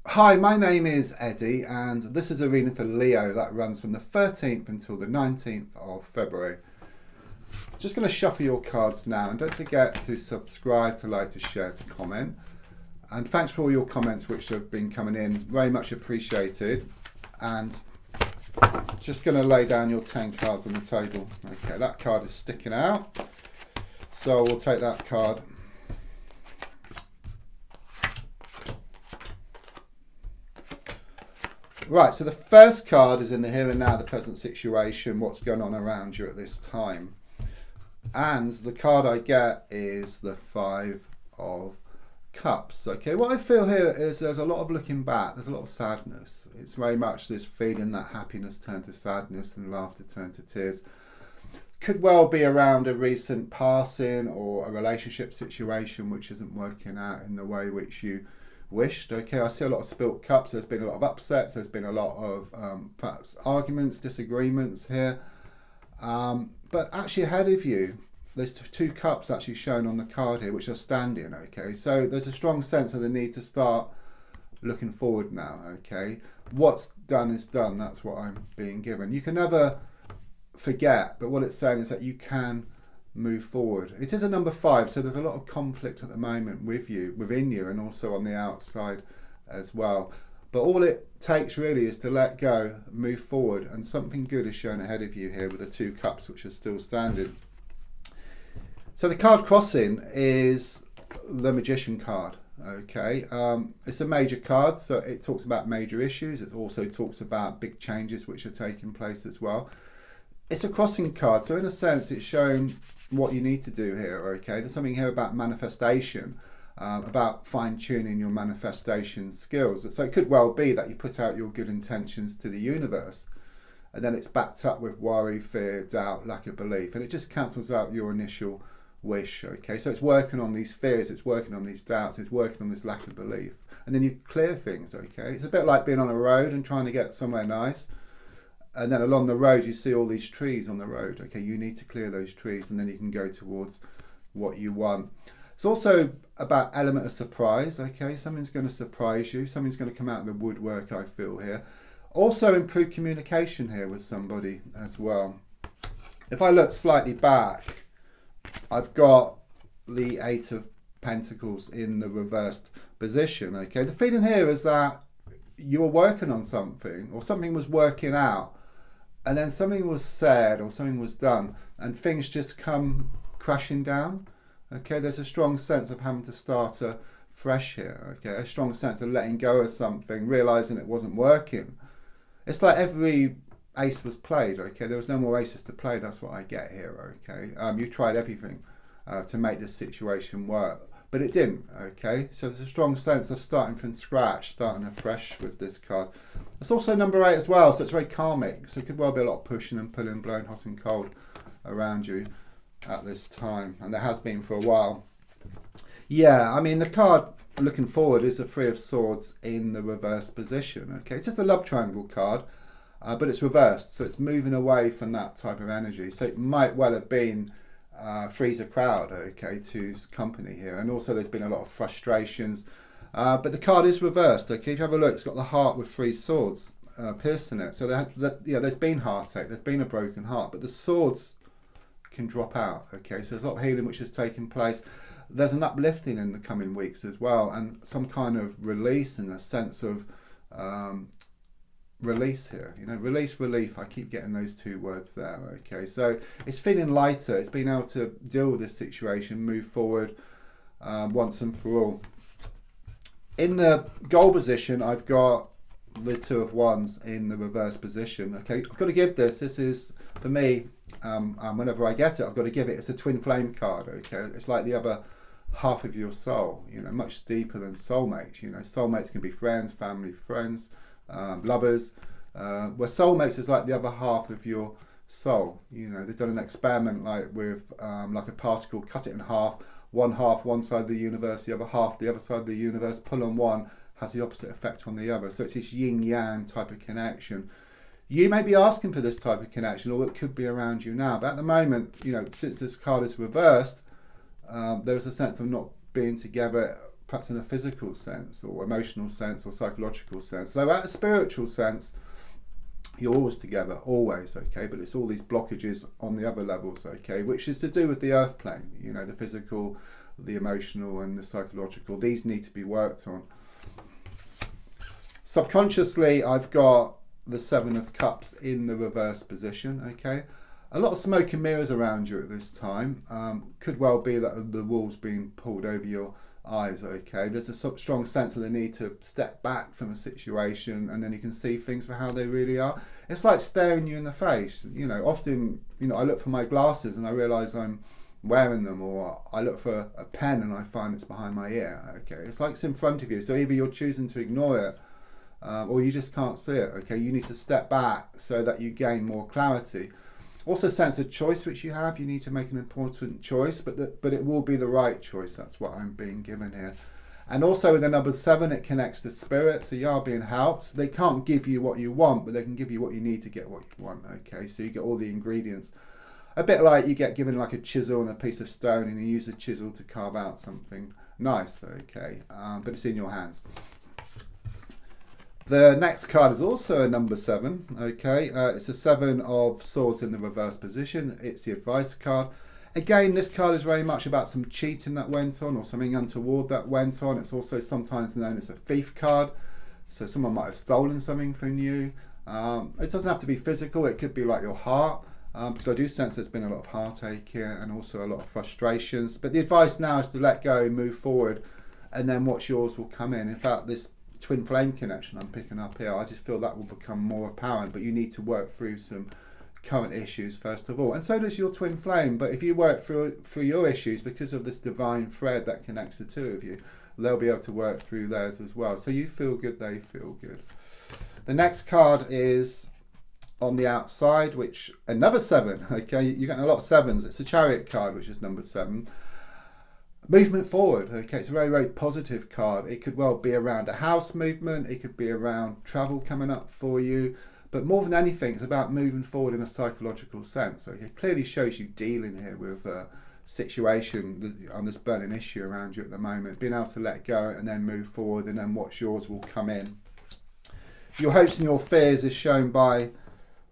Hi, my name is Eddie, and this is a reading for Leo that runs from the 13th until the 19th of February. Just going to shuffle your cards now, and don't forget to subscribe, to like, to share, to comment. And thanks for all your comments which have been coming in, very much appreciated. And just going to lay down your 10 cards on the table. Okay, that card is sticking out, so we'll take that card. Right, so the first card is in the here and now, the present situation, what's going on around you at this time. And the card I get is the Five of Cups. Okay, what I feel here is there's a lot of looking back, there's a lot of sadness. It's very much this feeling that happiness turned to sadness and laughter turned to tears. Could well be around a recent passing or a relationship situation which isn't working out in the way which you wished. Okay, I see a lot of spilt cups. There's been a lot of upsets, there's been a lot of perhaps arguments, disagreements here, but actually ahead of you there's two cups actually shown on the card here which are standing. Okay, so there's a strong sense of the need to start looking forward now. Okay, what's done is done. That's what I'm being given. You can never forget, but what it's saying is that you can move forward. It is a number 5, so there's a lot of conflict at the moment with you, within you, and also on the outside as well. But all it takes really is to let go, move forward, and something good is shown ahead of you here with the 2 cups which are still standing. So the card crossing is the Magician card. Okay, it's a major card, so it talks about major issues. It also talks about big changes which are taking place as well. It's a crossing card, so in a sense it's showing what you need to do here. Okay, there's something here about manifestation, about fine-tuning your manifestation skills. So it could well be that you put out your good intentions to the universe and then it's backed up with worry, fear, doubt, lack of belief, and it just cancels out your initial wish. Okay, so it's working on these fears, it's working on these doubts, it's working on this lack of belief, and then you clear things. Okay, it's a bit like being on a road and trying to get somewhere nice, and then along the road you see all these trees on the road. Okay, you need to clear those trees and then you can go towards what you want. It's also about element of surprise. Okay, something's going to surprise you, something's going to come out of the woodwork, I feel here. Also improved communication here with somebody as well. If I look slightly back, I've got the 8 of Pentacles in the reversed position. Okay, the feeling here is that you were working on something, or something was working out, and then something was said or something was done and things just come crashing down. Okay, there's a strong sense of having to start fresh here. Okay, a strong sense of letting go of something, realizing it wasn't working. It's like every ace was played. Okay, there was no more aces to play. That's what I get here. Okay, you tried everything to make this situation work, but it didn't. Okay, so there's a strong sense of starting from scratch, starting afresh with this card. It's also number 8 as well, so it's very karmic, so it could well be a lot of pushing and pulling, blowing hot and cold around you at this time, and there has been for a while. Yeah, I mean the card looking forward is a 3 of Swords in the reverse position. Okay, it's just a love triangle card, but it's reversed, so it's moving away from that type of energy. So it might well have been freeze a crowd, okay, to company here, and also there's been a lot of frustrations, but the card is reversed. Okay, if you have a look, it's got the heart with 3 swords piercing it, so there's been heartache, there's been a broken heart, but the swords can drop out. Okay, so there's a lot of healing which has taken place. There's an uplifting in the coming weeks as well, and some kind of release and a sense of release here, you know, release, relief. I keep getting those 2 words there. Okay, so it's feeling lighter, it's been able to deal with this situation, move forward once and for all. In the goal position, I've got the 2 of Wands in the reverse position. Okay, I've got to give this is for me, whenever I get it, I've got to give it. It's a twin flame card. Okay, it's like the other half of your soul, you know, much deeper than soulmates. You know, soulmates can be friends, family, friends, lovers, where soulmates is like the other half of your soul. You know, they've done an experiment like with like a particle, cut it in half one side of the universe, the other half the other side of the universe, pull on one, has the opposite effect on the other. So it's this yin yang type of connection. You may be asking for this type of connection, or it could be around you now, but at the moment, you know, since this card is reversed, there's a sense of not being together perhaps in a physical sense or emotional sense or psychological sense. So at a spiritual sense, you're always together, always, okay, but it's all these blockages on the other levels, okay, which is to do with the earth plane, you know, the physical, the emotional and the psychological. These need to be worked on. Subconsciously, I've got the Seven of Cups in the reverse position, okay. A lot of smoke and mirrors around you at this time. Could well be that the wool's being pulled over your eyes, okay. There's a strong sense of the need to step back from a situation, and then you can see things for how they really are. It's like staring you in the face, you know. Often, you know, I look for my glasses and I realize I'm wearing them, or I look for a pen and I find it's behind my ear, okay. It's like it's in front of you, so either you're choosing to ignore it or you just can't see it, okay. You need to step back so that you gain more clarity. Also, sense of choice which you have. You need to make an important choice, but it will be the right choice. That's what I'm being given here. And also with the number 7, it connects to spirit, so you are being helped. They can't give you what you want, but they can give you what you need to get what you want, okay. So you get all the ingredients. A bit like you get given like a chisel and a piece of stone, and you use a chisel to carve out something nice, okay, but it's in your hands. The next card is also a number 7, okay. It's a 7 of Swords in the reverse position. It's the advice card. Again, this card is very much about some cheating that went on or something untoward that went on. It's also sometimes known as a thief card. So someone might have stolen something from you. It doesn't have to be physical. It could be like your heart, because I do sense there's been a lot of heartache here and also a lot of frustrations. But the advice now is to let go and move forward, and then what's yours will come in. In fact, this twin flame connection I'm picking up here, I just feel that will become more apparent, but you need to work through some current issues first of all, and so does your twin flame. But if you work through your issues, because of this divine thread that connects the two of you, they'll be able to work through theirs as well. So you feel good, they feel good. The next card is on the outside, which another 7, okay. You're getting a lot of 7s. It's a Chariot card, which is number 7. Movement forward, okay. It's a very, very positive card. It could well be around a house movement. It could be around travel coming up for you. But more than anything, it's about moving forward in a psychological sense. Okay, it clearly shows you dealing here with a situation on this burning issue around you at the moment. Being able to let go and then move forward, and then what's yours will come in. Your hopes and your fears is shown by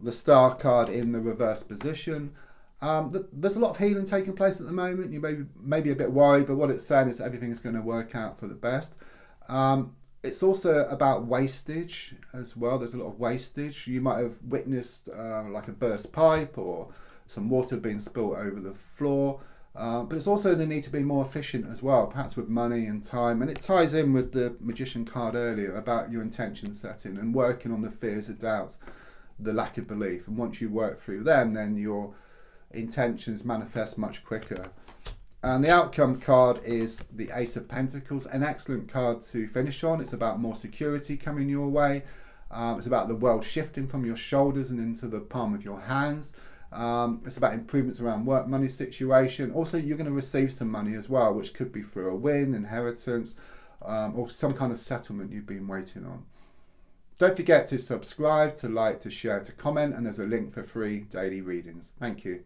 the Star card in the reverse position. There's a lot of healing taking place at the moment. You may be a bit worried, but what it's saying is everything is going to work out for the best. It's also about wastage as well. There's a lot of wastage. You might have witnessed like a burst pipe or some water being spilt over the floor. But it's also the need to be more efficient as well, perhaps with money and time. And it ties in with the Magician card earlier about your intention setting and working on the fears and doubts, the lack of belief. And once you work through them, then your intentions manifest much quicker. And the outcome card is the Ace of Pentacles, an excellent card to finish on. It's about more security coming your way. It's about the world shifting from your shoulders and into the palm of your hands. It's about improvements around work, money situation. Also, you're going to receive some money as well, which could be through a win, inheritance, or some kind of settlement you've been waiting on. Don't forget to subscribe, to like, to share, to comment, and there's a link for free daily readings. Thank you.